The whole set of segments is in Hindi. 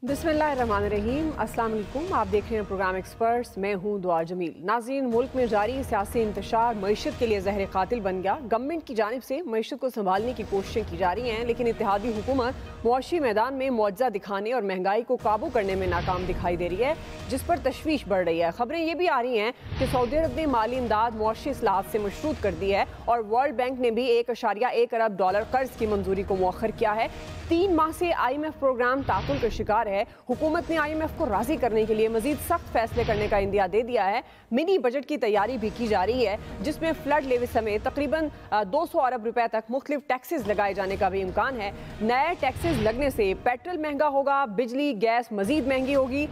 बिस्मिल्लाहिर्रहमानिर्रहीम। अस्सलाम वालेकुम। आप देख रहे हैं प्रोग्राम एक्सपर्ट्स। मैं हूं दुआ जमील। नाज़रीन, मुल्क में जारी सियासी इंतशार मईशत के लिए जहर कातिल बन गया। गवर्नमेंट की जानिब से मईशत को संभालने की कोशिशें की जा रही हैं, लेकिन इत्तेहादी हुकूमत मुआशी मैदान में मुआवजा दिखाने और महंगाई को काबू करने में नाकाम दिखाई दे रही है, जिस पर तशवीश बढ़ रही है। खबरें ये भी आ रही हैं कि सऊदी अरब ने माली इमदाद मुआशी इस्लाहात से मशरूत कर दी है और वर्ल्ड बैंक ने भी $1.1 अरब कर्ज की मंजूरी को मुअख्खर किया है। 3 माह से IMF प्रोग्राम तातुल का शिकार है। हुकूमत ने IMF को राजी करने के लिए मजीद सख्त फैसले करने का इंदिया दे दिया है। मिनी बजट की तैयारी भी की जा रही है, जिसमें फ्लड लेवी समेत तकरीबन 200 अरब रुपए तक मुख्तलिफ टैक्सेस लगाए जाने का भी इम्कान है। नए टैक्सेस लगने से पेट्रोल महंगा होगा, बिजली गैस मजीद महंगी होगी।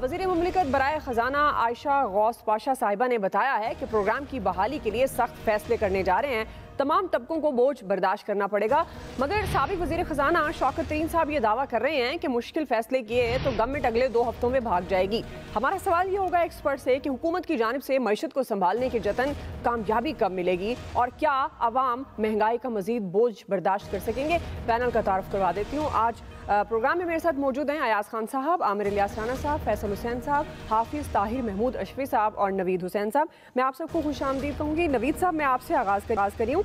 वजीर मुमलिकत बराए खजाना आयशा गौस पाशा साहिबा ने बताया है कि प्रोग्राम की बहाली के लिए सख्त फैसले करने जा रहे हैं। तमाम तबकों को बोझ बर्दाश्त करना पड़ेगा, मगर साबिक वजीर खजाना शौकत तरीन साहब ये दावा कर रहे हैं कि मुश्किल फैसले किए तो गवर्नमेंट अगले 2 हफ्तों में भाग जाएगी। हमारा सवाल ये होगा एक्सपर्ट से कि हुकूमत की जानिब से मईशत को संभालने के जतन कामयाबी कब मिलेगी और क्या आवाम महंगाई का मजीद बोझ बर्दाश्त कर सकेंगे। पैनल का तारुफ करवा देती हूँ। आज प्रोग्राम में मेरे साथ मौजूद हैं अयाज खान साहब, आमिर इलियास राना साहब, फैसल हुसैन साहब, हाफिज ताहिर महमूद अशफी साहब और नवीद हुसैन साहब। मैं आप सबको खुश आमदीद कहूँगी। नवीद साहब, मैं आपसे आगाज़ करी हूँ।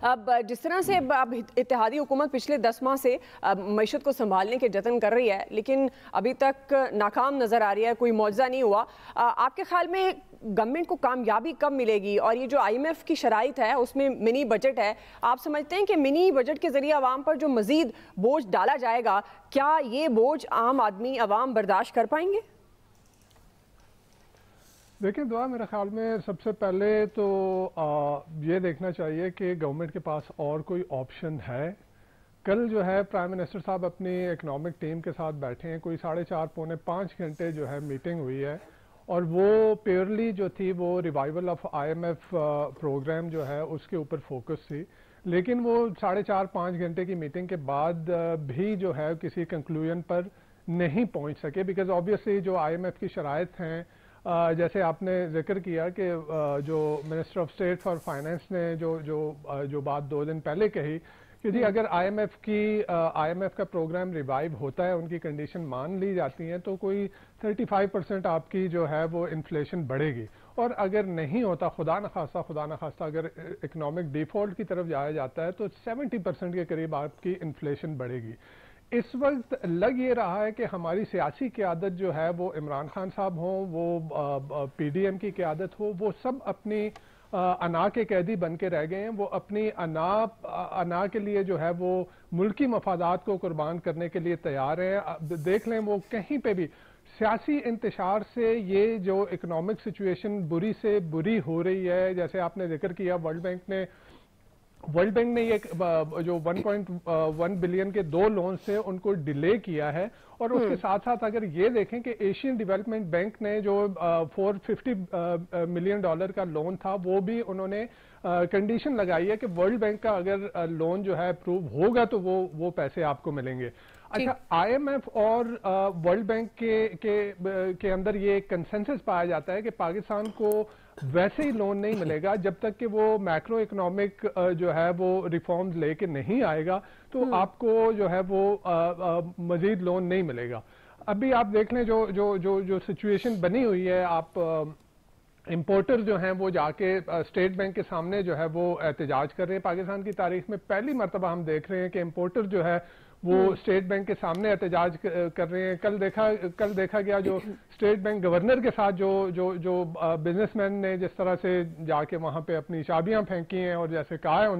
अब जिस तरह से अब इत्तेहादी हुकूमत पिछले 10 माह से मईशत को संभालने के जतन कर रही है, लेकिन अभी तक नाकाम नज़र आ रही है, कोई मुआवजा नहीं हुआ। आपके ख्याल में गवर्नमेंट को कामयाबी कब मिलेगी? और ये जो IMF की शराइत है उसमें मिनी बजट है, आप समझते हैं कि मिनी बजट के ज़रिए आवाम पर जो मज़ीद बोझ डाला जाएगा, क्या ये बोझ आम आदमी आवाम बर्दाश्त कर पाएंगे? देखिए दुआ, मेरे ख्याल में सबसे पहले तो ये देखना चाहिए कि गवर्नमेंट के पास और कोई ऑप्शन है। कल जो है प्राइम मिनिस्टर साहब अपनी इकोनॉमिक टीम के साथ बैठे हैं, कोई 4.5 पौने 5 घंटे जो है मीटिंग हुई है, और वो प्योरली जो थी वो रिवाइवल ऑफ IMF प्रोग्राम जो है उसके ऊपर फोकस थी। लेकिन वो 4.5-5 घंटे की मीटिंग के बाद भी जो है किसी कंक्लूजन पर नहीं पहुंच सके, बिकॉज ऑब्वियसली जो IMF की शराइत हैं, जैसे आपने जिक्र किया कि जो minister of state for finance ने जो बात 2 दिन पहले कही कि जी अगर IMF का प्रोग्राम रिवाइव होता है, उनकी कंडीशन मान ली जाती है, तो कोई 35% आपकी जो है वो इन्फ्लेशन बढ़ेगी। और अगर नहीं होता, खुदा न खास्ता अगर इकोनॉमिक डिफॉल्ट की तरफ जाया जाता है, तो 70% के करीब आपकी इन्फ्लेशन बढ़ेगी। इस वक्त लग ये रहा है कि हमारी सियासी क़यादत जो है वो इमरान खान साहब हों, वो PDM की क़यादत हो, वो सब अपनी अना के कैदी बन के रह गए हैं। वो अपनी अना के लिए जो है वो मुल्की मफादात को कुर्बान करने के लिए तैयार हैं। देख लें, वो कहीं पे भी सियासी इंतशार से ये जो इकोनॉमिक सिचुएशन बुरी से बुरी हो रही है, जैसे आपने जिक्र किया वर्ल्ड बैंक ने ये जो 1.1 बिलियन के 2 लोन से उनको डिले किया है। और उसके साथ साथ अगर ये देखें कि एशियन डेवलपमेंट बैंक ने जो $450 मिलियन का लोन था, वो भी उन्होंने कंडीशन लगाई है कि वर्ल्ड बैंक का अगर लोन जो है अप्रूव होगा तो वो पैसे आपको मिलेंगे। अच्छा, IMF और वर्ल्ड बैंक के अंदर ये कंसेंसस पाया जाता है कि पाकिस्तान को वैसे ही लोन नहीं मिलेगा जब तक कि वो मैक्रो इकोनॉमिक जो है वो रिफॉर्म्स लेके नहीं आएगा, तो आपको जो है वो मजीद लोन नहीं मिलेगा। अभी आप देख लें जो सिचुएशन बनी हुई है, आप इंपोर्टर जो हैं वो जाके स्टेट बैंक के सामने जो है वो एहतजाज कर रहे हैं। पाकिस्तान की तारीख में पहली मरतबा हम देख रहे हैं कि इंपोर्टर जो है वो स्टेट बैंक के सामने एहतजाज कर रहे हैं। कल देखा गया जो स्टेट बैंक गवर्नर के साथ जो बिजनेसमैन ने जिस तरह से जाके वहां पे अपनी चाबियां फेंकी हैं और जैसे कहा है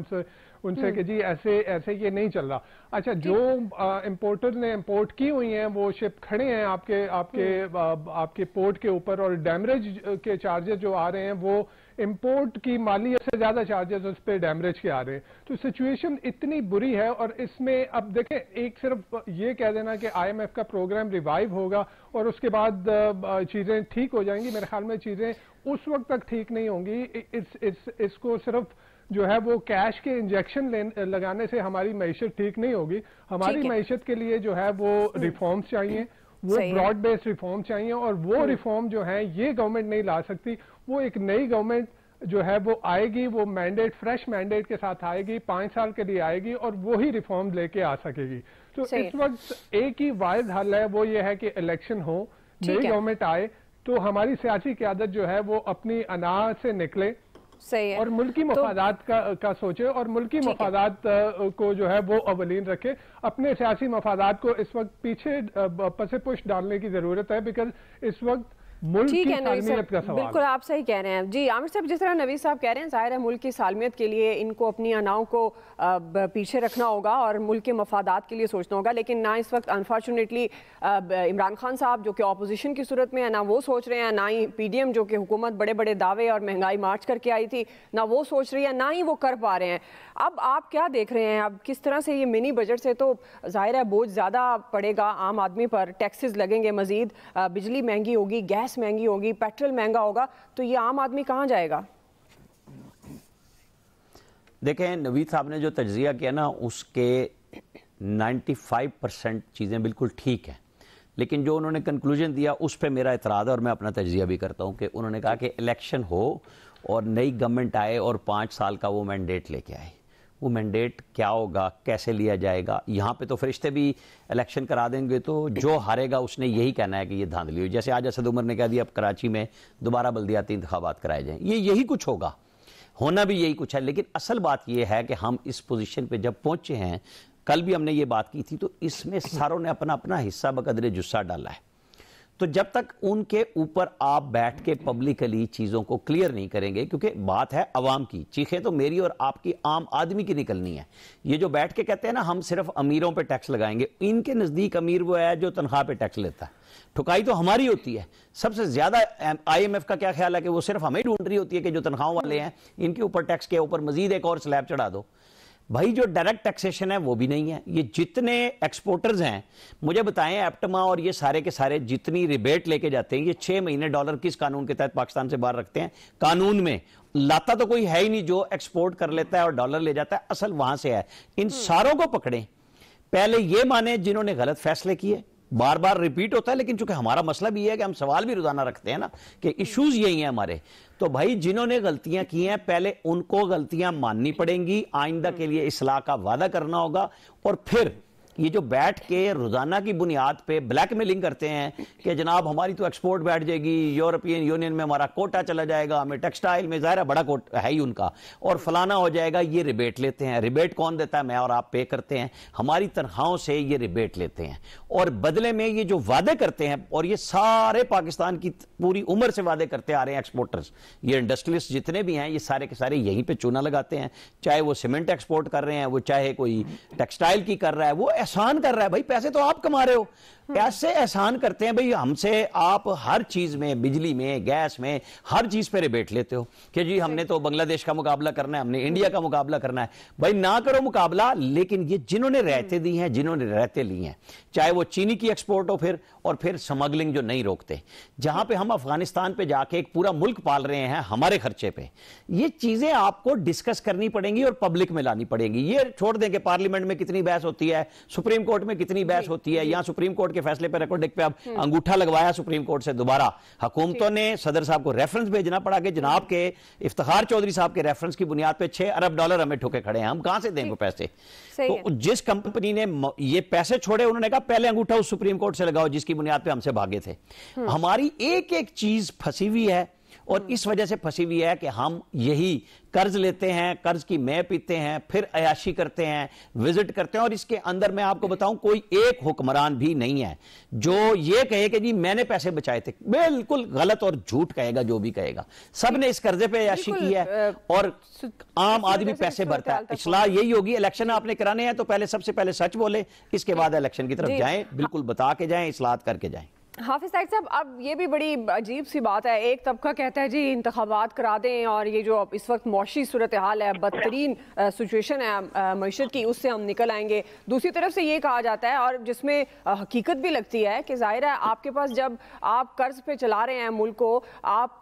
उनसे कि जी ऐसे ये नहीं चल रहा। अच्छा, जो इंपोर्टर ने इंपोर्ट की हुई हैं वो शिप खड़े हैं आपके पोर्ट के ऊपर, और डैमरेज के चार्जेस जो आ रहे हैं वो इंपोर्ट की मालियत से ज्यादा चार्जेस उस पर डैमरेज के आ रहे हैं। तो सिचुएशन इतनी बुरी है। और इसमें अब देखें, एक सिर्फ ये कह देना कि IMF का प्रोग्राम रिवाइव होगा और उसके बाद चीजें ठीक हो जाएंगी, मेरे ख्याल में चीजें उस वक्त तक ठीक नहीं होंगी। इसको सिर्फ जो है वो कैश के इंजेक्शन लगाने से हमारी मईशत ठीक नहीं होगी। हमारी मईशत के लिए जो है वो रिफॉर्म्स चाहिए, वो ब्रॉड बेस्ड रिफॉर्म चाहिए, और वो रिफॉर्म जो है ये गवर्नमेंट नहीं ला सकती। वो एक नई गवर्नमेंट जो है वो आएगी, वो मैंडेट फ्रेश मैंडेट के साथ आएगी, 5 साल के लिए आएगी और वो ही रिफॉर्म लेके आ सकेगी। तो इस वक्त एक ही वाहिद हल है, वो ये है कि इलेक्शन हो, नई गवर्नमेंट आए, तो हमारी सियासी क़यादत जो है वो अपनी अना से निकले, सही है, और मुल्की मफादात का सोचे, और मुल्की मफादात को जो है वो अवलीन रखे। अपने सियासी मफादात को इस वक्त पीछे पसे पुश डालने की जरूरत है, बिकॉज इस वक्त मुल्क की सालमियत का सवाल। बिल्कुल आप सही कह रहे हैं जी आमिर साहब, जिस तरह नवीद साहब कह रहे हैं, जाहिर है मुल्क की सालमियत के लिए इनको अपनी अनाओं को पीछे रखना होगा और मुल्क के मफादात के लिए सोचना होगा, लेकिन ना इस वक्त अनफॉर्चुनेटली इमरान खान साहब जो कि अपोजिशन की सूरत में है, ना वो सोच रहे हैं, ना ही PDM जो कि हुकूमत बड़े बड़े दावे और महंगाई मार्च करके आई थी, ना वो सोच रही है, ना ही वो कर पा रहे हैं। अब आप क्या देख रहे हैं, अब किस तरह से ये मिनी बजट से तो जाहिर है बोझ ज़्यादा पड़ेगा आम आदमी पर, टैक्सेस लगेंगे मजीद, बिजली महंगी होगी, गैस महंगी होगी, पेट्रोल महंगा होगा, तो ये आम आदमी कहां जाएगा? देखें, नवीद साहब ने जो तज्जिया किया ना, उसके 95% चीज़ें बिल्कुल ठीक हैं, लेकिन जो उन्होंने कंक्लूजन दिया उस पर मेरा एतराज़ है, और मैं अपना तज्जिया भी करता हूं कि उन्होंने कहा कि इलेक्शन हो और नई गवर्नमेंट आए और 5 साल का वो मैंडेट लेके आए। वो मैंडेट क्या होगा, कैसे लिया जाएगा? यहाँ पे तो फरिश्ते भी इलेक्शन करा देंगे, तो जो हारेगा उसने यही कहना है कि ये धांधली हुई। जैसे आज असद उमर ने कह दिया अब कराची में दोबारा बल्दियाती इंतखाबात कराए जाएं, ये यही कुछ होगा, होना भी यही कुछ है। लेकिन असल बात ये है कि हम इस पोजीशन पे जब पहुंचे हैं, कल भी हमने ये बात की थी, तो इसमें सारों ने अपना अपना हिस्सा बकदरे जुस्सा डाला है। तो जब तक उनके ऊपर आप बैठ के पब्लिकली चीज़ों को क्लियर नहीं करेंगे, क्योंकि बात है अवाम की, चीखें तो मेरी और आपकी आम आदमी की निकलनी है। ये जो बैठ के कहते हैं ना हम सिर्फ अमीरों पे टैक्स लगाएंगे, इनके नज़दीक अमीर वो है जो तनख्वाह पे टैक्स लेता है, ठुकाई तो हमारी होती है। सबसे ज़्यादा IMF का क्या ख्याल है कि वो सिर्फ हमें ढूंढ रही होती है कि जो तनख्वाहों वाले हैं इनके ऊपर टैक्स के ऊपर मजीद एक और स्लैब चढ़ा दो। भाई जो डायरेक्ट टैक्सेशन है वो भी नहीं है। ये जितने एक्सपोर्टर्स हैं, मुझे बताएं, एप्टमा और ये सारे के सारे जितनी रिबेट लेके जाते हैं, ये 6 महीने डॉलर किस कानून के तहत पाकिस्तान से बाहर रखते हैं? कानून में लाता तो कोई है ही नहीं जो एक्सपोर्ट कर लेता है और डॉलर ले जाता है, असल वहां से है। इन सारों को पकड़ें, पहले ये माने जिन्होंने गलत फैसले किए, बार बार रिपीट होता है, लेकिन चूंकि हमारा मसला भी है कि हम सवाल भी रोजाना रखते हैं ना कि इश्यूज यही हैं हमारे, तो भाई जिन्होंने गलतियां की हैं पहले उनको गलतियां माननी पड़ेंगी, आइंदा के लिए इस्लाह का वादा करना होगा। और फिर ये जो बैठ के रोजाना की बुनियाद पे ब्लैकमेलिंग करते हैं कि जनाब हमारी तो एक्सपोर्ट बैठ जाएगी, यूरोपियन यूनियन में हमारा कोटा चला जाएगा, हमें टेक्सटाइल में ज़ाहिर है बड़ा कोटा है ही उनका, और फलाना हो जाएगा, ये रिबेट लेते हैं। रिबेट कौन देता है? मैं और आप पे करते हैं, हमारी तनख्वाहों से ये रिबेट लेते हैं, और बदले में ये जो वादे करते हैं, और ये सारे पाकिस्तान की पूरी उम्र से वादे करते आ रहे हैं एक्सपोर्टर्स, ये इंडस्ट्रियलिस्ट जितने भी हैं, ये सारे के सारे यहीं पे चूना लगाते हैं, चाहे वो सीमेंट एक्सपोर्ट कर रहे हैं, वो चाहे कोई टेक्सटाइल की कर रहा है, वो एहसान कर रहा है। भाई पैसे तो आप कमा रहे हो, ऐसे एहसान करते हैं भाई हमसे, आप हर चीज में, बिजली में, गैस में, हर चीज पे रिबेट लेते हो कि जी हमने तो बांग्लादेश का मुकाबला करना है, हमने इंडिया का मुकाबला करना है। भाई ना करो मुकाबला, लेकिन ये जिन्होंने रहते दी हैं, जिन्होंने रहते ली हैं, चाहे वो चीनी की एक्सपोर्ट हो फिर, और फिर स्मगलिंग जो नहीं रोकते, जहां पे हम अफगानिस्तान पे जाके एक पूरा मुल्क पाल रहे हैं हमारे खर्चे पे, ये चीजें आपको डिस्कस करनी पड़ेंगी और पब्लिक में लानी पड़ेंगी। ये छोड़ दें कि पार्लियामेंट में कितनी बहस होती है, सुप्रीम कोर्ट में कितनी बहस होती है, यहां सुप्रीम कोर्ट के फैसले पे रिकॉर्ड पे अब अंगूठा लगवाया सुप्रीम कोर्ट से दोबारा, हुकूमतों ने सदर साहब को रेफरेंस भेजना पड़ा कि जनाब के इफ्तिखार चौधरी साहब के रेफरेंस की बुनियाद पे $6 अरब हमें ठोके खड़े हैं, हम कहां से देंगे पैसे? तो जिस कंपनी ने ये पैसे छोड़े, उन्होंने कहा पहले अंगूठा उस सुप्रीम कोर्ट से लगाओ जिसकी बुनियाद पे हमसे भागे थे। हमारी एक एक चीज फंसी हुई है, और इस वजह से फंसी हुई है कि हम यही कर्ज लेते हैं, कर्ज की मैं पीते हैं, फिर अयाशी करते हैं, विजिट करते हैं, और इसके अंदर मैं आपको बताऊं कोई एक हुक्मरान भी नहीं है जो ये कहे कि जी मैंने पैसे बचाए थे। बिल्कुल गलत और झूठ कहेगा जो भी कहेगा, सबने इस कर्जे पे अयाशी की है और आम आदमी पैसे भरता है। इस्लाह यही होगी, इलेक्शन आपने कराने हैं तो पहले सबसे पहले सच बोले, इसके बाद इलेक्शन की तरफ जाएं, बिल्कुल बता के जाएं, इस्लाहत करके जाएं। हाफिज सईद साहब, अब ये भी बड़ी अजीब सी बात है, एक तबका कहता है जी इंतखाबात करा दें और ये जो इस वक्त मौशी सूरत हाल है, बदतरीन सिचुएशन है मईशत की, उससे हम निकल आएंगे। दूसरी तरफ से ये कहा जाता है, और जिसमें हकीकत भी लगती है, कि जाहिर है आपके पास जब आप कर्ज पे चला रहे हैं मुल्क को, आप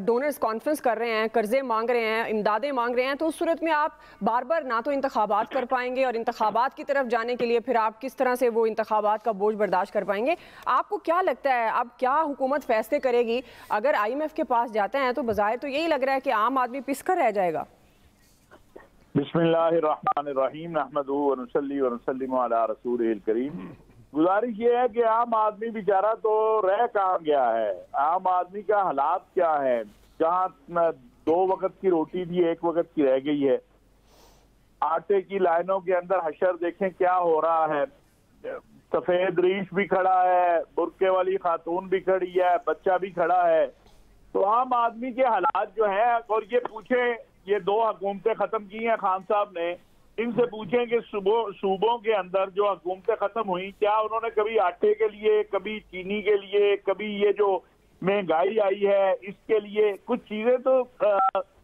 डोनर्स कॉन्फ्रेंस कर रहे हैं, कर्जे मांग रहे हैं, इमदादें मांग रहे हैं, तो उस सूरत में आप बार बार ना तो इंतखाबात कर पाएंगे, और इंतखाबात की तरफ जाने के लिए फिर आप किस तरह से वो इंतखाबात का बोझ बर्दाश्त कर पाएंगे? आपको क्या लगता है अब क्या हुकूमत फैसले करेगी? अगर IMF के पास जाते हैं तो बजाय तो यही लग रहा है कि आम आदमी पिसकर रह जाएगा। बिस्मिल्लाहिर्रहमानिर्रहीम नहमदुहु व नुसल्ली व नुसल्लिमु अला रसूलिल करीम। गुजारिश ये है कि आम आदमी बेचारा तो रह कहाँ गया है, आम आदमी का हालात क्या है, जहाँ 2 वक्त की रोटी भी 1 वक्त की रह गई है। आटे की लाइनों के अंदर हशर देखें क्या हो रहा है। सफेद रीश भी खड़ा है, बुरके वाली खातून भी खड़ी है, बच्चा भी खड़ा है। तो आम आदमी के हालात जो है, और ये पूछे, ये 2 हुकूमतें खत्म की हैं खान साहब ने, इनसे पूछें कि सूबों के अंदर जो हुकूमतें खत्म हुई, क्या उन्होंने कभी आटे के लिए, कभी चीनी के लिए, कभी ये जो महंगाई आई है इसके लिए कुछ चीजें तो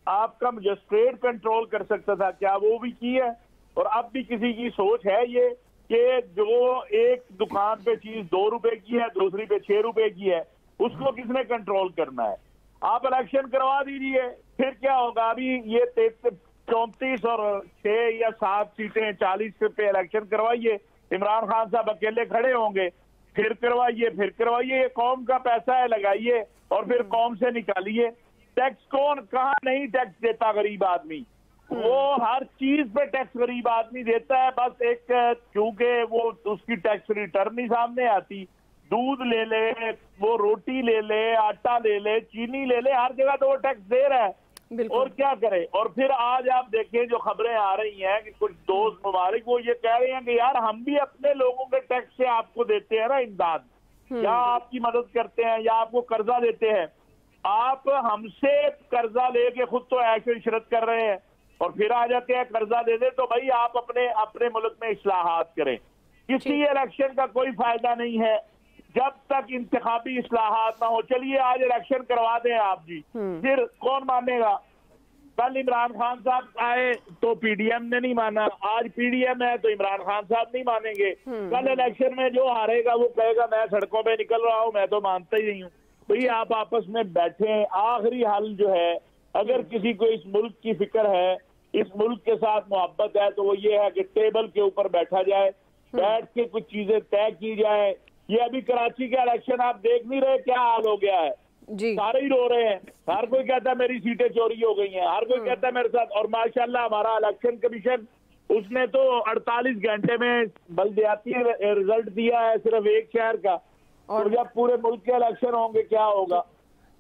आपका मजिस्ट्रेट कंट्रोल कर सकता था, क्या वो भी की है? और अब भी किसी की सोच है ये कि जो एक दुकान पे चीज 2 रुपए की है, दूसरी पे 6 रुपए की है, उसको किसने कंट्रोल करना है? आप इलेक्शन करवा दीजिए, फिर क्या होगा? अभी ये 34 और 6 या 7 सीटें 40 पे इलेक्शन करवाइए, इमरान खान साहब अकेले खड़े होंगे, फिर करवाइए, ये कौम का पैसा है, लगाइए और फिर कौम से निकालिए। टैक्स कौन कहाँ नहीं टैक्स देता? गरीब आदमी, वो हर चीज पे टैक्स गरीब आदमी देता है। बस एक क्योंकि वो उसकी टैक्स रिटर्न नहीं सामने आती। दूध ले ले, वो रोटी ले ले, आटा ले ले, चीनी ले ले, हर जगह तो वो टैक्स दे रहा है, और क्या करे? और फिर आज आप देखें जो खबरें आ रही हैं कि कुछ दोस्त मुबारक वो ये कह रहे हैं कि यार हम भी अपने लोगों के टैक्स से आपको देते हैं ना इमदाद, या आपकी मदद करते हैं, या आपको कर्जा देते हैं। आप हमसे कर्जा लेके खुद तो ऐश इशरत कर रहे हैं, और फिर आ जाते हैं कर्जा दे दे। तो भाई आप अपने मुल्क में इस्लाहात करें। किसी इलेक्शन का कोई फायदा नहीं है जब तक इंतखाबी इस्लाहात ना हो। चलिए आज इलेक्शन करवा दें आप जी, फिर कौन मानेगा? कल इमरान खान साहब आए तो पीडीएम ने नहीं माना, आज पीडीएम है तो इमरान खान साहब नहीं मानेंगे। कल इलेक्शन में जो हारेगा वो कहेगा मैं सड़कों पे निकल रहा हूँ, मैं तो मानता ही नहीं हूँ। भाई आप आपस में बैठे, आखिरी हल जो है, अगर किसी को इस मुल्क की फिक्र है, इस मुल्क के साथ मोहब्बत है, तो वो ये है कि टेबल के ऊपर बैठा जाए, बैठ के कुछ चीजें तय की जाए। ये अभी कराची का इलेक्शन आप देख नहीं रहे क्या हाल हो गया है जी। सारे ही रो रहे हैं, हर कोई कहता है मेरी सीटें चोरी हो गई हैं, हर कोई कहता है मेरे साथ। और माशाल्लाह हमारा इलेक्शन कमीशन, उसने तो 48 घंटे में बलदियाती रिजल्ट दिया है सिर्फ एक शहर का, और जब पूरे मुल्क के इलेक्शन होंगे क्या होगा?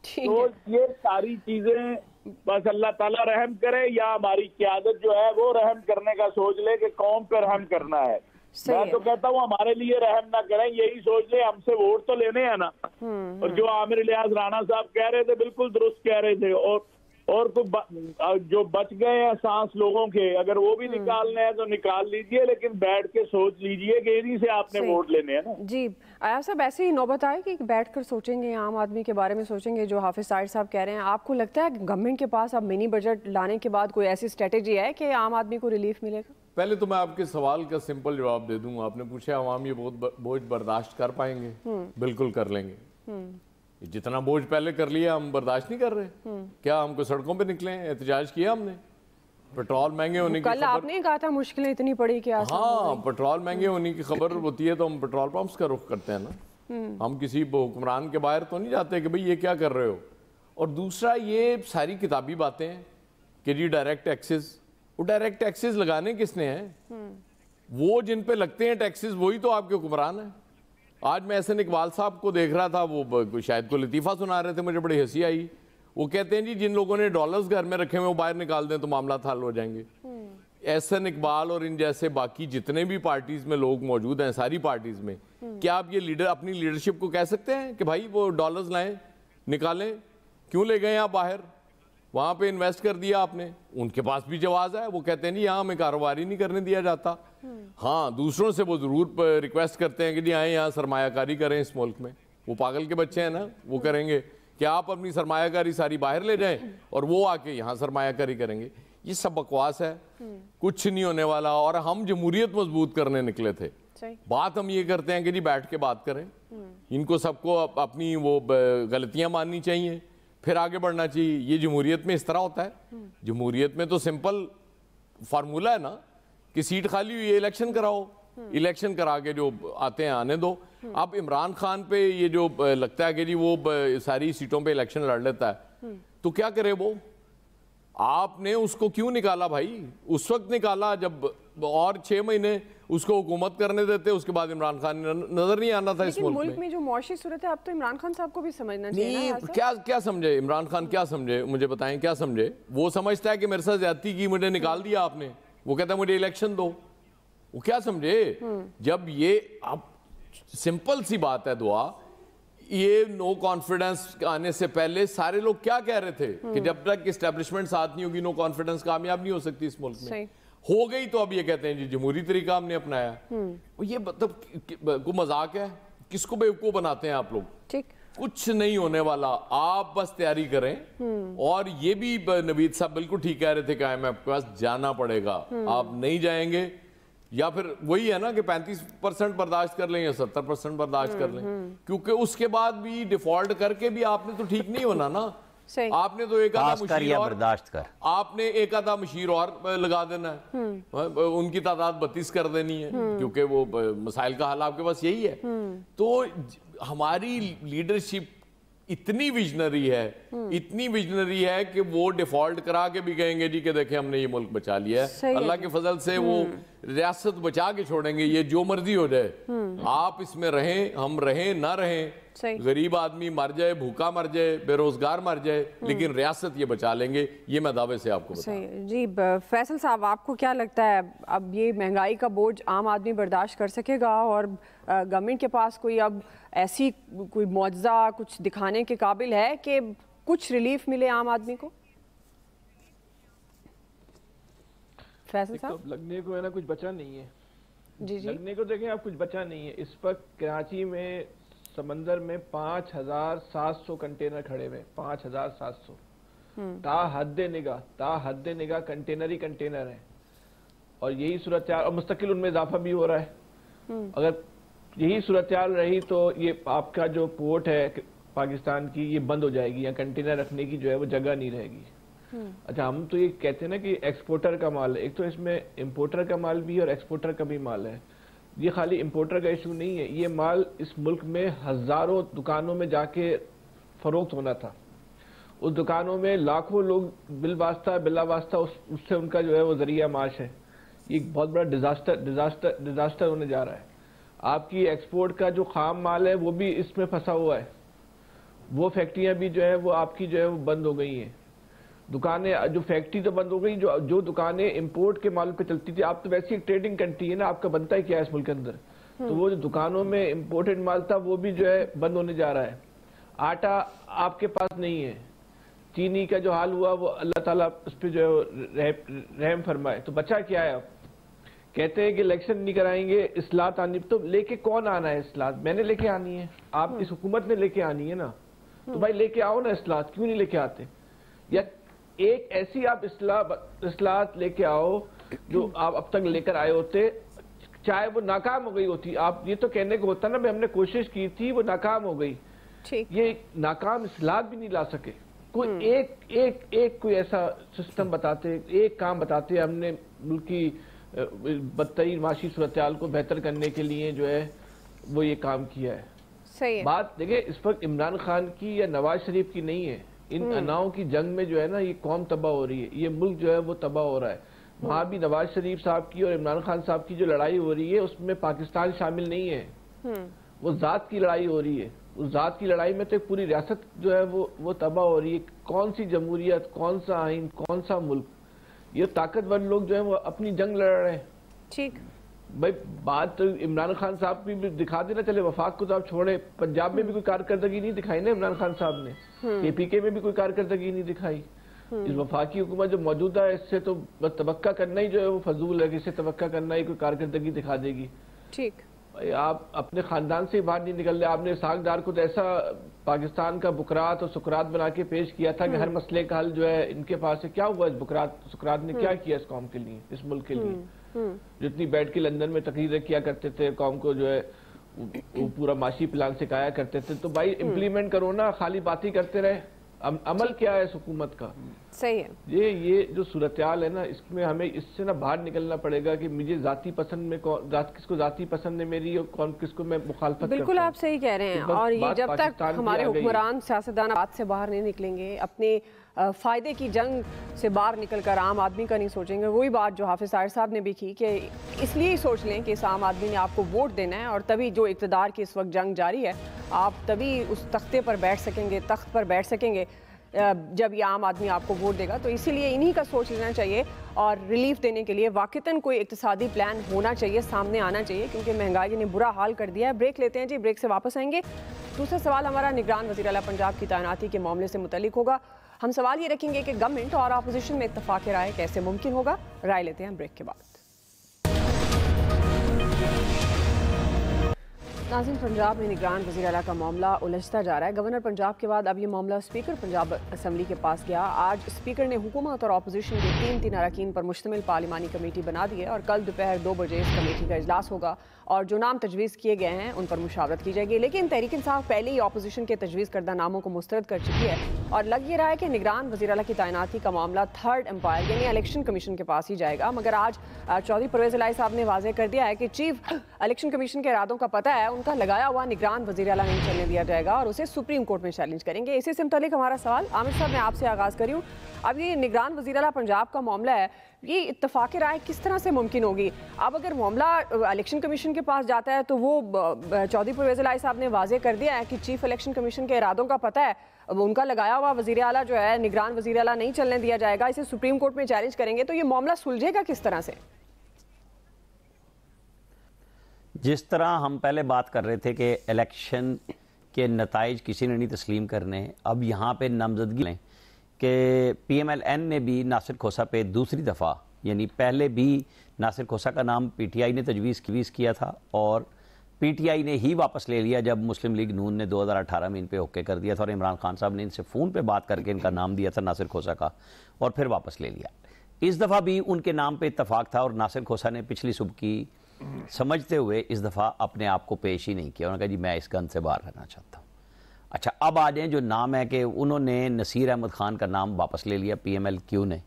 तो ये सारी चीजें बस अल्लाह ताला रहम करे, या हमारी क़यादत जो है वो रहम करने का सोच ले कि कौम पर रहम करना है। मैं तो कहता हूँ हमारे लिए रहम ना करें, यही सोच ले हमसे वोट तो लेने हैं ना। और जो आमिर इलियास राणा साहब कह रहे थे बिल्कुल दुरुस्त कह रहे थे, और जो बच गए हैं सांस लोगों के, अगर वो भी निकालने हैं तो निकाल लीजिए, लेकिन बैठ के सोच लीजिए कि इन्हीं से आपने वोट लेने हैं ना जी। आया साहब ऐसे ही नौबत आए कि बैठकर सोचेंगे, आम आदमी के बारे में सोचेंगे, जो हाफिज साइद साहब कह रहे हैं। आपको लगता है गवर्नमेंट के पास अब मिनी बजट लाने के बाद कोई ऐसी स्ट्रेटेजी है कि आम आदमी को रिलीफ मिलेगा? पहले तो मैं आपके सवाल का सिंपल जवाब दे दूं। आपने पूछा अवाम ये बहुत बोझ बर्दाश्त कर पाएंगे? बिल्कुल कर लेंगे। जितना बोझ पहले कर लिया हम बर्दाश्त नहीं कर रहे। क्या हमको सड़कों पे निकले, एहतजाज किया हमने? पेट्रोल महंगे होने की कल आपने कहा था मुश्किलें इतनी पड़ी कि हाँ, पेट्रोल महंगे होने की खबर होती है तो हम पेट्रोल पंप्स का रुख करते हैं ना। हम किसी हुक्मरान के बाहर तो नहीं जाते कि भाई ये क्या कर रहे हो। और दूसरा ये सारी किताबी बातें हैं कि जी डायरेक्ट टैक्सेस, वो डायरेक्ट टैक्सेस लगाने किसने हैं? वो जिन पे लगते हैं टैक्सेस वही तो आपके हुक्मरान हैं। आज मैं एहसन इकबाल साहब को देख रहा था, वो शायद को लतीफ़ा सुना रहे थे, मुझे बड़ी हंसी आई। वो कहते हैं जी जिन लोगों ने डॉलर्स घर में रखे हुए वो बाहर निकाल दें तो मामला हल हो जाएंगे। एहसन इकबाल और इन जैसे बाकी जितने भी पार्टीज में लोग मौजूद हैं, सारी पार्टीज में, क्या आप ये लीडर अपनी लीडरशिप को कह सकते हैं कि भाई वो डॉलर्स लाएं, निकालें? क्यों ले गए आप बाहर? वहां पे इन्वेस्ट कर दिया आपने। उनके पास भी जवाब है, वो कहते हैं जी यहाँ हमें कारोबार ही नहीं करने दिया जाता। हाँ, दूसरों से वो जरूर रिक्वेस्ट करते हैं कि जी आए यहाँ सरमायाकारी करें इस मुल्क में। वो पागल के बच्चे हैं ना, वो करेंगे कि आप अपनी सरमायाकारी सारी बाहर ले जाएं और वो आके यहाँ सरमायाकारी करेंगे। ये सब बकवास है, कुछ नहीं होने वाला। और हम जमहूरियत मजबूत करने निकले थे। बात हम ये करते हैं कि जी बैठ के बात करें। इनको सबको अपनी वो गलतियां माननी चाहिए, फिर आगे बढ़ना चाहिए। ये जमहूरियत में इस तरह होता है। जमहूरियत में तो सिंपल फार्मूला है ना कि सीट खाली हुई है, इलेक्शन कराओ, इलेक्शन करा के जो आते हैं आने दो। अब इमरान खान पे ये जो लगता है कि जी वो सारी सीटों पे इलेक्शन लड़ लेता है, तो क्या करे वो? आपने उसको क्यों निकाला भाई? उस वक्त निकाला जब और 6 महीने उसको हुकूमत करने देते, उसके बाद इमरान खान नजर नहीं आना था इस मुल्क में जो मौशी सूरत है, अब तो इमरान खान साहब को भी समझना चाहिए नहीं। क्या समझे इमरान खान, क्या समझे? मुझे बताएं क्या समझे? वो समझता है कि मेरे साथ ज्यादती की, मुझे निकाल दिया आपने। वो कहता है मुझे इलेक्शन दो। वो क्या समझे? जब ये अब सिंपल सी बात है दुआ, ये नो कॉन्फिडेंस आने से पहले सारे लोग क्या कह रहे थे कि जब तक इस्टेब्लिशमेंट साथ नहीं होगी नो कॉन्फिडेंस कामयाब नहीं हो सकती इस मुल्क में। हो गई तो अब ये कहते हैं जी जमहूरी तरीका हमने अपनाया। ये मतलब को मजाक है, किसको बेवकूफ बनाते हैं आप लोग? ठीक, कुछ नहीं होने वाला, आप बस तैयारी करें। और ये भी नवीद साहब बिल्कुल ठीक कह रहे थे कि IMF के पास जाना पड़ेगा। आप नहीं जाएंगे या फिर वही है ना कि 35% बर्दाश्त कर लें या 70% बर्दाश्त कर लें, क्योंकि उसके बाद भी डिफॉल्ट करके भी आपने तो ठीक नहीं होना ना। आपने तो एक आधा मशीर और बर्दाश्त कर, आपने एक आधा मशीर और लगा देना है, उनकी तादाद 32 कर देनी है, क्योंकि वो मसाइल का हल आपके पास यही है। तो हमारी लीडरशिप इतनी विजनरी है कि वो डिफॉल्ट करा के भी कहेंगे जी कि देखें हमने ये मुल्क बचा लिया है, अल्लाह के फजल से वो रियासत बचा के छोड़ेंगे, ये जो मर्जी हो जाए, आप इसमें रहें, हम रहें ना रहें, गरीब आदमी मर जाए, भूखा मर जाए, बेरोजगार मर जाए, लेकिन रियासत ये बचा लेंगे, ये मैं दावे से आपको बता। जी फैसल साहब, आपको क्या लगता है अब ये महंगाई का बोझ आम आदमी बर्दाश्त कर सकेगा और गवर्नमेंट के पास कोई अब ऐसी कोई मौजज़ा कुछ दिखाने के काबिल है कि कुछ रिलीफ मिले आम आदमी को? फैसल साहब, लगने को है ना कुछ बचा नहीं है। जी जी, लगने को देखें आप, कुछ बचा नहीं है। इस वक्त कराची में समंदर में 5700 कंटेनर खड़े हुए, 5700 ताहद्दे निगाह कंटेनर ही कंटेनर है। और यही सूरत और मुस्तकिल उनमें इजाफा भी हो रहा है। अगर यही सूरत रही तो ये आपका जो पोर्ट है पाकिस्तान की, ये बंद हो जाएगी, या कंटेनर रखने की जो है वो जगह नहीं रहेगी। अच्छा, हम तो ये कहते हैं ना कि एक्सपोर्टर का माल है, एक तो इसमें इंपोर्टर का माल भी है और एक्सपोर्टर का भी माल है। ये खाली इंपोर्टर का इशू नहीं है, ये माल इस मुल्क में हजारों दुकानों में जाके फरोख्त होना था। उस दुकानों में लाखों लोग बिला वास्ता उससे उनका जो है वो जरिया माश है। ये एक बहुत बड़ा डिजास्टर होने जा रहा है। आपकी एक्सपोर्ट का जो खाम माल है वो भी इसमें फंसा हुआ है। वो फैक्ट्रियां भी जो है वो आपकी जो है वो बंद हो गई हैं। दुकानें, जो फैक्ट्री तो बंद हो गई, जो दुकानें इंपोर्ट के माल पे चलती थी। आप तो वैसे एक ट्रेडिंग कंट्री है ना, आपका बनता है क्या है इस मुल्क के अंदर, तो वो जो दुकानों में इंपोर्टेड माल था वो भी जो है बंद होने जा रहा है। आटा आपके पास नहीं है। चीनी का जो हाल हुआ वो अल्लाह ताला उस पर जो है रहम फरमाए। तो बचा क्या है? अब कहते हैं कि इलेक्शन नहीं कराएंगे, इस्लाहत आनी, तो लेके कौन आना है इस्लाहत? मैंने लेके आनी है, आप इस हुकूमत ने लेके आनी है ना, तो भाई लेके आओ ना इस्लाहत, क्यों नहीं लेके आते? या एक ऐसी आप इस्लाहत लेके आओ जो आप अब तक लेकर आए होते, चाहे वो नाकाम हो गई होती। आप ये तो कहने को होता ना, हमने कोशिश की थी, वो नाकाम हो गई। ये नाकाम इस्लाहत भी नहीं ला सके। कोई एक कोई ऐसा सिस्टम बताते, एक काम बताते, हमने मुल्क की बदतरीन माशी सूरत-ए-हाल को बेहतर करने के लिए जो है वो ये काम किया है। सही है। बात देखिए, इस वक्त इमरान खान की या नवाज शरीफ की नहीं है। इन अनाओं की जंग में जो है ना, ये कौम तबाह हो रही है, ये मुल्क जो है वो तबाह हो रहा है। वहां भी नवाज शरीफ साहब की और इमरान खान साहब की जो लड़ाई हो रही है उसमें पाकिस्तान शामिल नहीं है। वो जात की लड़ाई हो रही है। उस जात की लड़ाई में तो पूरी रियासत जो है वो तबाह हो रही है। कौन सी जमहूरियत, कौन सा आइन, कौन सा मुल्क? ये ताकतवर लोग जो है वो अपनी जंग लड़ रहे हैं। ठीक भाई, बात तो इमरान खान साहब की भी दिखा देना। चले वफाक को तो आप छोड़े, पंजाब में भी कोई कारकर्दगी नहीं दिखाई ना इमरान खान साहब ने, KPK में भी कोई कारकर्दगी नहीं दिखाई। इस वफाकी हुकूमत जो मौजूदा है, इससे तो बस तवक्का करना ही जो है वो फजूल है, कि इससे तवक्का करना ही कोई कारकर्दगी दिखा देगी। ठीक, आप अपने खानदान से बाहर नहीं निकल रहे। आपने इसहाक डार को तो ऐसा पाकिस्तान का बुकरात और सुकरात बना के पेश किया था कि हर मसले का हल जो है इनके पास है। क्या हुआ इस बुकरात सुकरात ने क्या किया इस कौम के लिए, इस मुल्क के लिए? जितनी बैठ के लंदन में तकरीरें किया करते थे, कौम को जो है वो पूरा माशी प्लान सिखाया करते थे। तो भाई इम्प्लीमेंट करो ना, खाली बात ही करते रहे। अमल क्या है इस हुकूमत का? सही है। ये जो सूरत-ए-हाल है ना, इसमें हमें इससे ना बाहर निकलना पड़ेगा कि मुझे जाती पसंद में किसको जाती पसंद है मेरी और कौन किसको मैं मुखालफत बिल्कुल करता आप सही कह रहे हैं। और ये जब तक हमारे हुक्मरान सियासतदान बात से बाहर नहीं निकलेंगे, अपने फ़ायदे की जंग से बाहर निकलकर आम आदमी का नहीं सोचेंगे, वही बात जो हाफिज़ ताहिर साहब ने भी की कि इसलिए ही सोच लें कि इस आम आदमी ने आपको वोट देना है और तभी जो इक़्तिदार की इस वक्त जंग जारी है, आप तभी उस तख्ते पर बैठ सकेंगे, तख्त पर बैठ सकेंगे जब ये आम आदमी आपको वोट देगा। तो इसीलिए इन्हीं का सोच लेना चाहिए और रिलीफ देने के लिए वाक़तन कोई इक़्तिसादी प्लान होना चाहिए, सामने आना चाहिए, क्योंकि महंगाई ने बुरा हाल कर दिया है। ब्रेक लेते हैं जी, ब्रेक से वापस आएंगे। दूसरा सवाल हमारा निगरान वज़ीर आला पंजाब की तैनाती के मामले से मुतल्लिक होगा। हम सवाल ये रखेंगे कि गवर्नमेंट और अपोजिशन में इत्तफाक़ राय कैसे मुमकिन होगा। राय लेते हैं ब्रेक के बाद। नाज़रीन, पंजाब में निगरान वज़ीर आला का मामला उलझता जा रहा है। गवर्नर पंजाब के बाद अब ये मामला स्पीकर पंजाब असम्बली के पास गया। आज स्पीकर ने हुकूमत और अपोजिशन के तीन अरकान पर मुश्तमिल पार्लिमानी कमेटी बना दी है और कल दोपहर 2 बजे इस कमेटी का इजलास होगा और जो नाम तजवीज़ किए गए हैं उन पर मुशावरत की जाएगी। लेकिन तहरीक इंसाफ पहले ही अपोजिशन के तजवीज़ करदा नामों को मुस्तरद कर चुकी है और लग ये रहा है कि निगरान वज़ीर आला की तैनाती का मामला थर्ड एम्पायर यानी इलेक्शन कमीशन के पास ही जाएगा। मगर आज चौधरी परवेज़ इलाही साहब ने वाज़ेह कर दिया है कि चीफ इलेक्शन कमीशन के इरादों का पता है, उनका लगाया हुआ निगरान वज़ीर आला नहीं चलने दिया जाएगा और उसे सुप्रीम कोर्ट में चैलेंज करेंगे। इसी से मुतालिक हमारा सवाल आमिर साहब मैं आपसे आगाज़ करी हूँ। अब ये निगरान वज़ीर आला पंजाब का मामला है, ये इत्तफाक़ राय किस तरह से मुमकिन होगी? अब अगर मामला इलेक्शन कमीशन के पास जाता है तो वो चौधरी परवेज़ इलाही साहब ने वाज़ेह कर दिया है कि चीफ इलेक्शन कमीशन के इरादों का पता है, उनका लगाया हुआ वज़ीर आला जो है निगरान वज़ीर आला नहीं चलने दिया जाएगा, इसे सुप्रीम कोर्ट में चैलेंज करेंगे, तो ये मामला सुलझेगा किस तरह से? जिस तरह हम पहले बात कर रहे थे कि इलेक्शन के नताइज किसी ने नहीं तस्लीम करने, अब यहाँ पे नामजदगी लें कि PMLN ने भी नासिर खोसा पे दूसरी दफ़ा, यानी पहले भी नासिर खोसा का नाम PTI ने तजवीज़ किया था और PTI ने ही वापस ले लिया जब मुस्लिम लीग नून ने 2018 में इन पे ओके कर दिया था और इमरान खान साहब ने इनसे फ़ोन पे बात करके इनका नाम दिया था नासिर खोसा का और फिर वापस ले लिया। इस दफ़ा भी उनके नाम पे इत्तफाक था और नासिर खोसा ने पिछली सुबह की समझते हुए इस दफ़ा अपने आप को पेश ही नहीं किया। उन्होंने कहा जी मैं इस गन से बाहर रहना चाहता हूँ। अच्छा, अब आ जाए जो नाम है कि उन्होंने नसीर अहमद ख़ान का नाम वापस ले लिया PMLQ ने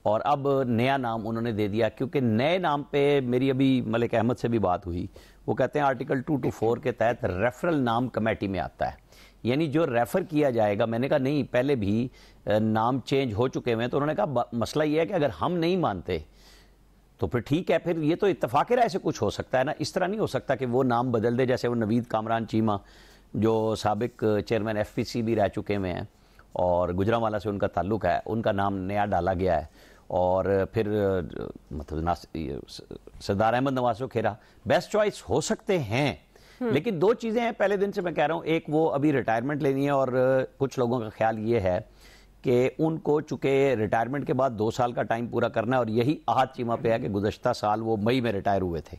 और अब नया नाम उन्होंने दे दिया, क्योंकि नए नाम पे मेरी अभी मलिक अहमद से भी बात हुई। वो कहते हैं आर्टिकल 224 के तहत रेफरल नाम कमेटी में आता है, यानी जो रेफ़र किया जाएगा। मैंने कहा नहीं, पहले भी नाम चेंज हो चुके हैं। तो उन्होंने कहा मसला ये है कि अगर हम नहीं मानते तो फिर ठीक है, फिर ये तो इत्तफाक़ राय से कुछ हो सकता है ना। इस तरह नहीं हो सकता कि वो नाम बदल दे, जैसे वो नवीद कामरान चीमा जो साबिक चेयरमैन FPC भी रह चुके हुए हैं और गुजरांवाला से उनका ताल्लुक़ है, उनका नाम नया डाला गया है और फिर मतलब सरदार अहमद नवाज़ खेरा बेस्ट चॉइस हो सकते हैं। लेकिन दो चीज़ें हैं, पहले दिन से मैं कह रहा हूँ, एक वो अभी रिटायरमेंट लेनी है और कुछ लोगों का ख्याल ये है कि उनको चूँकि रिटायरमेंट के बाद 2 साल का टाइम पूरा करना है और यही आहत चीमा पे है कि गुज़श्ता साल वो मई में रिटायर हुए थे।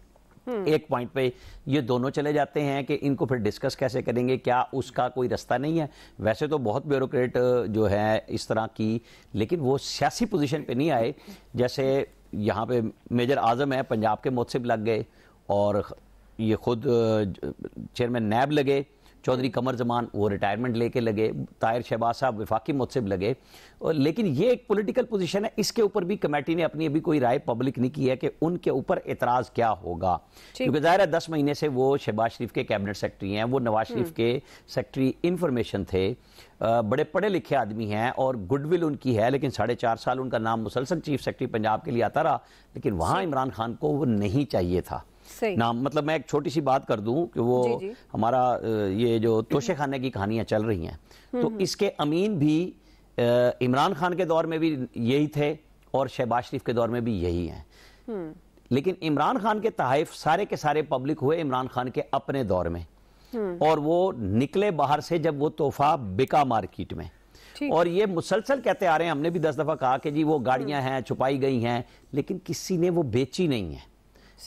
एक पॉइंट पे ये दोनों चले जाते हैं कि इनको फिर डिस्कस कैसे करेंगे, क्या उसका कोई रास्ता नहीं है? वैसे तो बहुत ब्यूरोक्रेट जो है इस तरह की, लेकिन वो सियासी पोजीशन पे नहीं आए। जैसे यहाँ पे मेजर आजम है, पंजाब के मुतसिब लग गए और ये खुद चेयरमैन नैब लगे, चौधरी कमर जमान वो रिटायरमेंट लेके लगे, ताहिर शहबाज साहब वफाकी मुतसिब लगे। और लेकिन ये एक पॉलिटिकल पोजीशन है, इसके ऊपर भी कमेटी ने अपनी अभी कोई राय पब्लिक नहीं की है कि उनके ऊपर एतराज़ क्या होगा, क्योंकि ज़ाहिर है 10 महीने से वो शहबाज शरीफ के कैबिनेट सेक्रेटरी हैं, वो नवाज शरीफ के सेक्रेटरी इंफॉर्मेशन थे, बड़े पढ़े लिखे आदमी हैं और गुडविल उनकी है। लेकिन 4.5 साल उनका नाम मुसलसल चीफ सेक्रेटरी पंजाब के लिए आता रहा, लेकिन वहाँ इमरान खान को वो नहीं चाहिए था नाम। मतलब मैं एक छोटी सी बात कर दूं कि वो जी। हमारा ये जो तोशे खाने की कहानियां चल रही हैं, तो इसके अमीन भी इमरान खान के दौर में भी यही थे और शहबाज शरीफ के दौर में भी यही हैं। लेकिन इमरान खान के तहफ़ सारे के सारे पब्लिक हुए इमरान खान के अपने दौर में और वो निकले बाहर से जब वो तोहफा बिका मार्केट में। और ये मुसलसल कहते आ रहे हैं, हमने भी 10 दफ़ा कहा कि जी वो गाड़ियां हैं, छुपाई गई हैं, लेकिन किसी ने वो बेची नहीं है।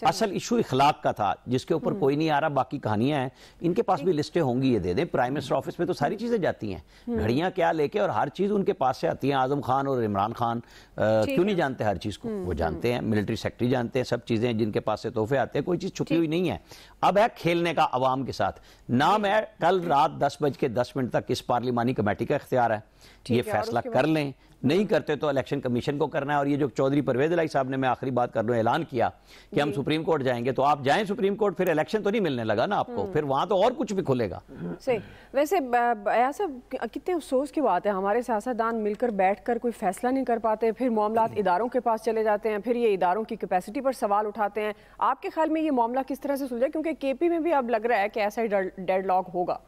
असल इशू इखलाक का था जिसके ऊपर कोई नहीं आ रहा, बाकी कहानियां हैं। इनके पास भी लिस्टें होंगी, ये दे दें। प्राइम मिनिस्टर ऑफिस में तो सारी चीजें जाती हैं, घड़ियां क्या लेके, और हर चीज उनके पास से आती है। आजम खान और इमरान खान क्यों नहीं जानते हर चीज को? वो जानते हैं, मिलिट्री सेक्रेटरी जानते हैं, सब चीजें जिनके पास से तोहफे आते हैं, कोई चीज छुपी हुई नहीं है। अब है खेलने का अवाम के साथ। नाम है कल रात 10:10 तक इस पार्लिमानी कमेटी का इख्तियार है, ये फैसला कर लें, नहीं करते तो इलेक्शन कमीशन को करना है। और ये जो चौधरी परवेज इलाही साहब ने, मैं आखिरी बात कर लूँ, ऐलान किया कि हम सुप्रीम कोर्ट जाएंगे, तो आप जाएं सुप्रीम कोर्ट, फिर इलेक्शन तो नहीं मिलने लगा ना आपको, फिर वहां तो और कुछ भी खुलेगा। सही। वैसे ऐसा कितने अफसोस की बात है, हमारे सियासतदान मिलकर बैठकर कोई फैसला नहीं कर पाते, फिर मामलात इदारों के पास चले जाते हैं, फिर ये इदारों की कैपेसिटी पर सवाल उठाते हैं। आपके ख्याल में ये मामला किस तरह से सुलझे, क्योंकि केपी में भी अब लग रहा है कि ऐसा ही डेडलॉक होगा?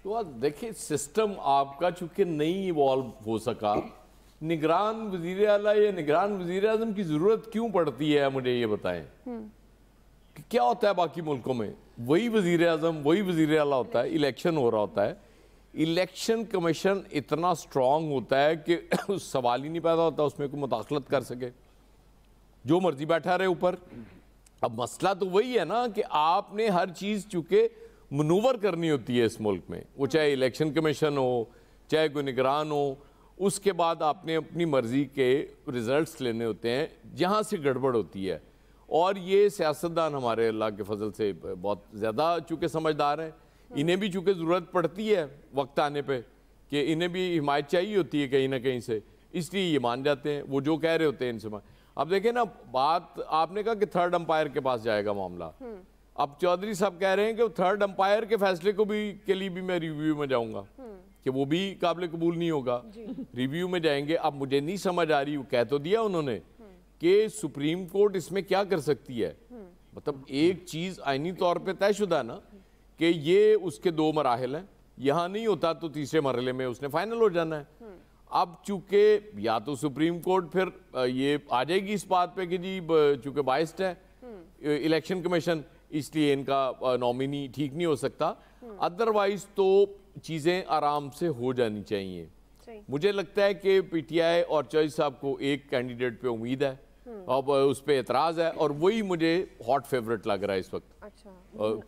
तो आप देखिए, सिस्टम आपका चूंकि नहीं इवॉल्व हो सका, निगरान वजीर आला या निगरान वजीर आजम की जरूरत क्यों पड़ती है, मुझे ये बताएं। कि क्या होता है बाकी मुल्कों में, वही वजीर आजम वही वजीर आला होता है, इलेक्शन हो रहा होता है, इलेक्शन कमीशन इतना स्ट्रांग होता है कि सवाल ही नहीं पैदा होता उसमें कोई मुदाखलत कर सके, जो मर्जी बैठा रहे ऊपर। अब मसला तो वही है ना कि आपने हर चीज चूंकि मनूवर करनी होती है इस मुल्क में, वो चाहे इलेक्शन कमीशन हो, चाहे कोई निगरान हो, उसके बाद आपने अपनी मर्जी के रिजल्ट्स लेने होते हैं, जहाँ से गड़बड़ होती है। और ये सियासतदान हमारे अल्लाह के फजल से बहुत ज़्यादा चूँकि समझदार हैं, इन्हें भी चूँकि ज़रूरत पड़ती है वक्त आने पे कि इन्हें भी हिमायत चाहिए होती है कहीं ना कहीं से, इसलिए ये मान जाते हैं, वो जो कह रहे होते हैं इनसे। अब देखें ना, बात आपने कहा कि थर्ड अंपायर के पास जाएगा मामला, अब चौधरी साहब कह रहे हैं कि थर्ड अंपायर के फैसले को भी के लिए भी मैं रिव्यू में जाऊंगा, कि वो भी काबिल कबूल नहीं होगा, रिव्यू में जाएंगे। अब मुझे नहीं समझ आ रही, वो कह तो दिया उन्होंने कि सुप्रीम कोर्ट इसमें क्या कर सकती है। मतलब एक चीज आईनी तौर पे तयशुदा ना कि ये उसके 2 मराहल हैं, यहाँ नहीं होता तो तीसरे मरहले में उसने फाइनल हो जाना है। अब चूंकि या तो सुप्रीम कोर्ट फिर ये आ जाएगी इस बात पे कि जी चूंकि बाइस्ड है इलेक्शन कमीशन, इसलिए इनका नॉमिनी ठीक नहीं हो सकता, अदरवाइज तो चीजें आराम से हो जानी चाहिए। मुझे लगता है कि पीटीआई और चौधरी साहब को एक कैंडिडेट पे उम्मीद है, अब उस पर एतराज है, और वही मुझे हॉट फेवरेट लग रहा है इस वक्त। अच्छा।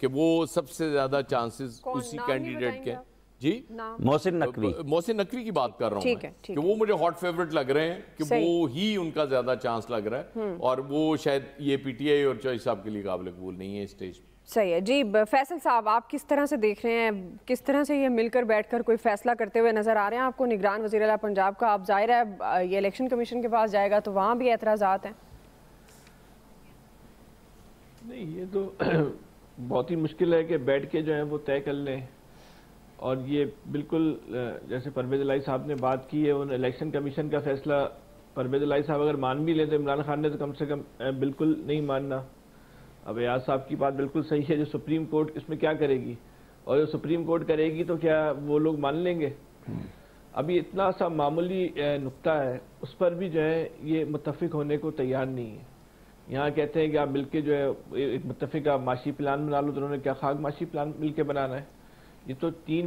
कि वो सबसे ज्यादा चांसेस उसी कैंडिडेट के। जी, मोहसिन नकवी। मोहसिन नकवी की बात कर रहा हूँ मैं, कि वो मुझे हॉट फेवरेट लग रहे हैं, कि वो ही उनका ज्यादा चांस लग रहा है, और वो शायद ये पीटीआई और चौधरी साहब के लिए काबिल कबूल नहीं है इस स्टेज पे। सही है जी। फैसल साहब, आप किस तरह से देख रहे हैं, किस तरह से ये मिलकर बैठकर कोई फैसला करते हुए नजर आ रहे हैं आपको? निगरान वज़ीर आला पंजाब का अब जाहिर है ये इलेक्शन कमीशन के पास जाएगा, तो वहाँ भी एतराज़ात हैं। नहीं, ये तो बहुत ही मुश्किल है कि बैठ के जो है वो तय कर लें। और ये बिल्कुल जैसे परवेज इलाही साहब ने बात की है, उन इलेक्शन कमीशन का फैसला परवेज इलाही साहब अगर मान भी लें तो इमरान खान ने तो कम से कम बिल्कुल नहीं मानना। अब एयाज साहब की बात बिल्कुल सही है, जो सुप्रीम कोर्ट इसमें क्या करेगी, और जो सुप्रीम कोर्ट करेगी तो क्या वो लोग मान लेंगे? अभी इतना सा मामूली नुक्ता है, उस पर भी जो है ये मुत्तफिक होने को तैयार नहीं है। यहाँ कहते हैं कि आप मिलके जो है एक मुत्तफिका माशी प्लान बना लो, तो उन्होंने क्या खाक माशी प्लान मिलके बनाना है? ये तो 3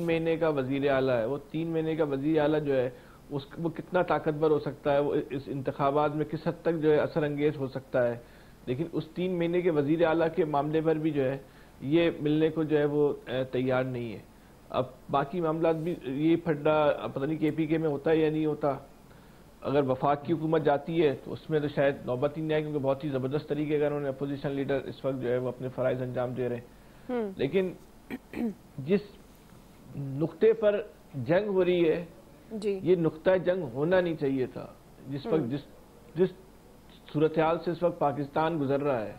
महीने का वजीर आला है, वो 3 महीने का वजीर आला जो है वो कितना ताकतवर हो सकता है, वो इस इंतखाबात में किस हद तक जो है असर अंगेज हो सकता है। लेकिन उस 3 महीने के वजीर आला के मामले पर भी जो है ये मिलने को जो है वो तैयार नहीं है। अब बाकी मामला भी ये फड्डा पता नहीं केपीके में होता है या नहीं होता। अगर वफाक की हुकूमत जाती है तो उसमें तो शायद नौबत ही नहीं आए, क्योंकि बहुत ही ज़बरदस्त तरीके का उन्होंने अपोजिशन लीडर इस वक्त जो है वो अपने फ़राइज़ अंजाम दे रहे हैं। लेकिन जिस नुक्ते पर जंग हो रही है जी, ये नुक्ता जंग होना नहीं चाहिए था। जिस वक्त जिस सूरत हाल से इस वक्त पाकिस्तान गुजर रहा है,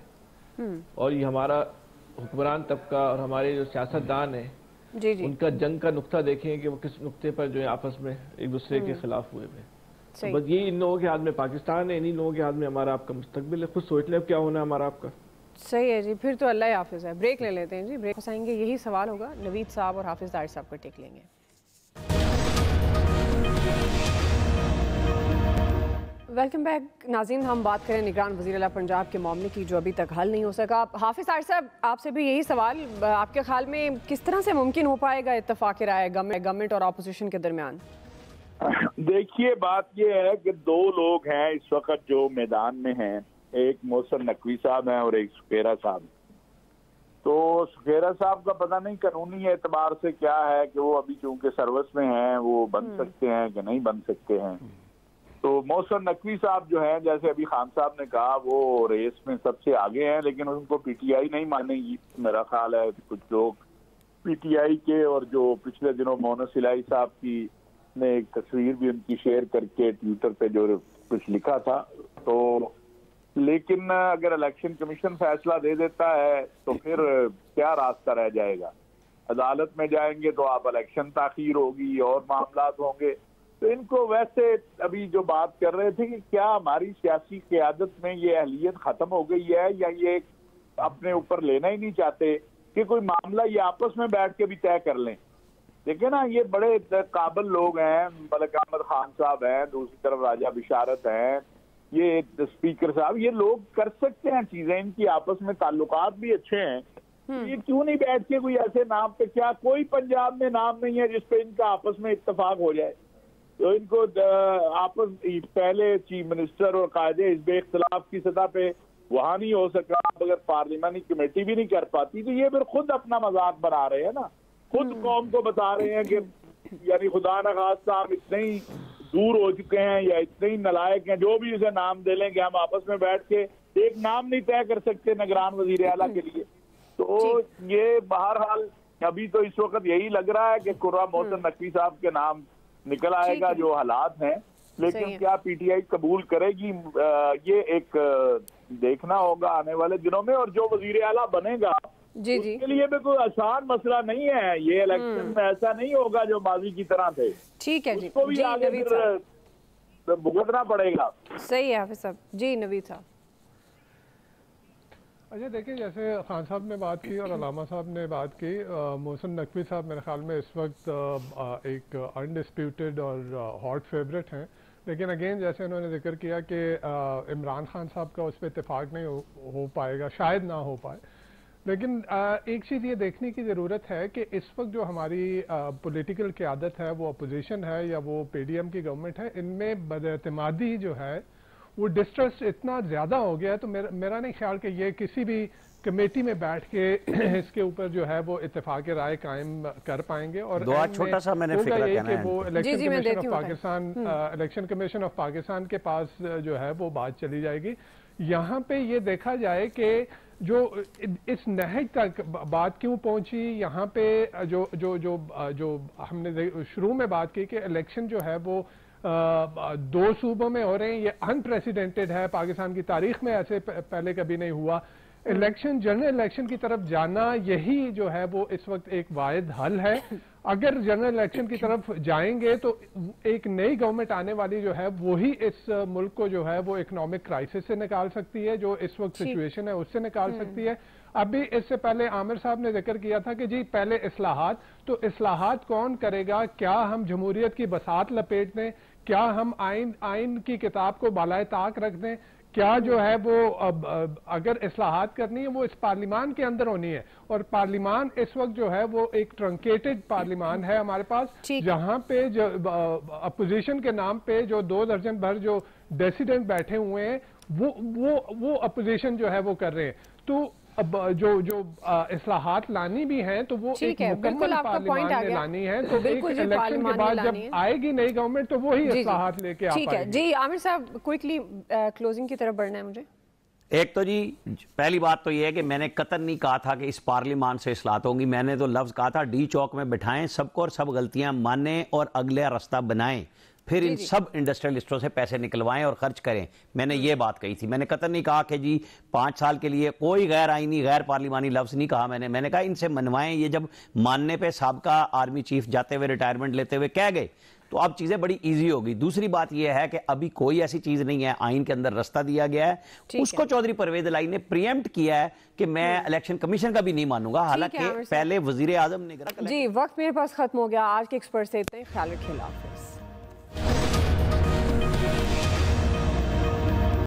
और ये हमारा हुक्मरान तबका और हमारे जो सियासतदान है जी, उनका जंग का नुक्ता देखें कि वो किस नुक्ते पर जो है आपस में एक दूसरे के खिलाफ हुए हैं। तो बस ये इन लोगों के हाथ में पाकिस्तान है, इन्हीं लोगों के हाथ में हमारा आपका मुस्तकबिल है। खुद सोच ले अब क्या होना है हमारा आपका। सही है जी, फिर तो अल्लाह हाफिज़ है। ब्रेक ले लेते हैं जी, ब्रेक फंसाएंगे, यही सवाल होगा, नवीद साहब और हाफिज़ दार साहब का टेक लेंगे। वेलकम बैक नाज़रीन। हम बात करें निगरान वज़ीर आला पंजाब के मामले की, जो अभी तक हल नहीं हो सका। हाफिज़ दार साहब, आपसे भी यही सवाल, आपके ख्याल में किस तरह से मुमकिन हो पाएगा इत्तफाक़ राय गवर्नमेंट और अपोजिशन के दरमियान? देखिए, बात यह है कि 2 लोग हैं इस वक्त जो मैदान में हैं, एक मोहसिन नकवी साहब हैं और एक सुखेरा साहब। तो सुखेरा साहब का पता नहीं कानूनी एतबार से क्या है कि वो अभी चूंकि सर्विस में हैं, वो बन सकते हैं कि नहीं बन सकते हैं। तो मोहसिन नकवी साहब जो हैं, जैसे अभी खान साहब ने कहा, वो रेस में सबसे आगे हैं, लेकिन उनको पीटीआई नहीं मानेगी। मेरा ख्याल है कुछ लोग पीटीआई के, और जो पिछले दिनों मोहसिन इलाही साहब की ने एक तस्वीर भी उनकी शेयर करके ट्विटर पे जो कुछ लिखा था। तो लेकिन अगर इलेक्शन कमीशन फैसला दे देता है तो फिर क्या रास्ता रह जाएगा? अदालत में जाएंगे तो आप इलेक्शन ताखीर होगी और मामलात होंगे। तो इनको वैसे अभी जो बात कर रहे थे कि क्या हमारी सियासी क़यादत में ये अहलियत खत्म हो गई है या ये अपने ऊपर लेना ही नहीं चाहते कि कोई मामला ये आपस में बैठ के भी तय कर लें। देखिए ना, ये बड़े काबिल लोग हैं, मलिक अहमद खान साहब हैं, दूसरी तरफ राजा बिशारत हैं, ये स्पीकर साहब, ये लोग कर सकते हैं चीजें, इनकी आपस में ताल्लुकात भी अच्छे हैं। ये क्यों नहीं बैठ के कोई ऐसे नाम पे, क्या कोई पंजाब में नाम नहीं है जिसपे इनका आपस में इत्तेफाक हो जाए? तो इनको आपस पहले चीफ मिनिस्टर और कायदे हिज़्ब इख्तिलाफ की सतह पे वहां नहीं हो सका, अगर पार्लियामानी कमेटी भी नहीं कर पाती तो ये फिर खुद अपना मजाक बना रहे हैं ना, खुद कौम को बता रहे हैं कि यानी खुदा न खास्ता हम इतने ही दूर हो चुके हैं या इतने ही नलायक हैं, जो भी उसे नाम दे लें कि हम आपस में बैठ के एक नाम नहीं तय कर सकते निगरान वजीर आला के लिए। तो ये बहरहाल अभी तो इस वक्त यही लग रहा है कि खुर्रम मोहसिन नकवी साहब के नाम निकल आएगा जो हालात हैं, लेकिन क्या पीटीआई कबूल करेगी ये एक देखना होगा आने वाले दिनों में। और जो वजीर आला बनेगा जी उसके लिए भी कोई आसान मसला नहीं है, ये इलेक्शन में ऐसा नहीं होगा जो माजी की तरह थे। ठीक है जी, उसको भी आगे फिर भुगतना पड़ेगा। सही है हाफिज साहब। जी नवीद साहब। अच्छा देखिए, जैसे खान साहब ने बात की और अलामा साहब ने बात की, मोहसिन नकवी साहब मेरे ख्याल में इस वक्त एक अनडिस्प्यूटेड और हॉट फेवरेट हैं, लेकिन अगेन जैसे उन्होंने जिक्र किया कि इमरान खान साहब का उस पर इत्तेफाक नहीं हो पाएगा, शायद ना हो पाए। लेकिन एक चीज़ ये देखने की ज़रूरत है कि इस वक्त जो हमारी पॉलिटिकल क़यादत है, वो अपोजिशन है या वो पीडीएम की गवर्नमेंट है, इनमें बदएतमादी जो है वो डिस्ट्रस्ट इतना ज़्यादा हो गया है। तो मेरा नहीं ख्याल कि ये किसी भी कमेटी में बैठ के इसके ऊपर जो है वो इत्तेफाक राय कायम कर पाएंगे। और छोटा सा मैंने फिक्र कहना है, वो election commission of Pakistan, election commission of Pakistan के पास जो है वो बात चली जाएगी। यहाँ पे ये देखा जाए कि जो इस नहज तक बात क्यों पहुंची, यहाँ पे जो जो जो जो हमने शुरू में बात की कि इलेक्शन जो है वो 2 सूबों में हो रहे हैं, ये अनप्रेसिडेंटेड है, पाकिस्तान की तारीख में ऐसे पहले कभी नहीं हुआ। इलेक्शन, जनरल इलेक्शन की तरफ जाना यही जो है वो इस वक्त एक वाहिद हल है। अगर जनरल इलेक्शन की तरफ जाएंगे तो एक नई गवर्नमेंट आने वाली जो है वही इस मुल्क को जो है वो इकोनॉमिक क्राइसिस से निकाल सकती है, जो इस वक्त सिचुएशन है उससे निकाल सकती है। अभी इससे पहले आमिर साहब ने जिक्र किया था कि जी पहले इस्लाहात, तो इस्लाहात कौन करेगा? क्या हम जमहूरियत की बसात लपेट दें? क्या हम आइन की किताब को बालाए ताक रख दें? क्या जो है वो अगर इस्लाहात करनी है वो इस पार्लिमान के अंदर होनी है, और पार्लिमान इस वक्त जो है वो एक ट्रंकेटेड पार्लिमान है हमारे पास, जहां पे जो अपोजिशन के नाम पे जो 2 दर्जन भर जो डिसिडेंट बैठे हुए हैं वो अपोजिशन जो है वो कर रहे हैं। तो अब जो इस्लाहात लानी भी हैं तो वो एक मुकम्मल पार्लियामेंट ने लानी है। तो एक इलेक्शन के बाद जब आएगी नई गवर्नमेंट तो वही इस्लाहात लेके आ पाएगी। जी आमिर साहब, क्विकली क्लोजिंग की तरफ बढ़ना है मुझे। एक तो जी पहली बात तो ये है कि मैंने कतई नहीं कहा था कि इस पार्लियामान से इस्लाहत होंगी। मैंने तो लफ्ज कहा था डी चौक में बिठाएं सबको और सब गलतियां माने और अगला रास्ता बनाएं, फिर इन सब इंडस्ट्रियलिस्टों से पैसे निकलवाएं और खर्च करें। मैंने ये बात कही थी। मैंने कतई नहीं कहा कि जी 5 साल के लिए कोई गैर आईनी गैर पार्लिमानी लफ्ज नहीं कहा मैंने कहा इनसे मनवाएं। ये जब मानने पे साबका आर्मी चीफ जाते हुए रिटायरमेंट लेते हुए कह गए तो अब चीजें बड़ी इजी होगी। दूसरी बात यह है कि अभी कोई ऐसी चीज नहीं है, आइन के अंदर रास्ता दिया गया है, उसको चौधरी परवेज इलाही ने प्रीएम्प्ट किया है कि मैं इलेक्शन कमीशन का भी नहीं मानूंगा, हालांकि पहले वजीर आजम ने। जी वक्त मेरे पास खत्म हो गया। आज के एक्सपर्ट से इतने, ख्याल रखिए।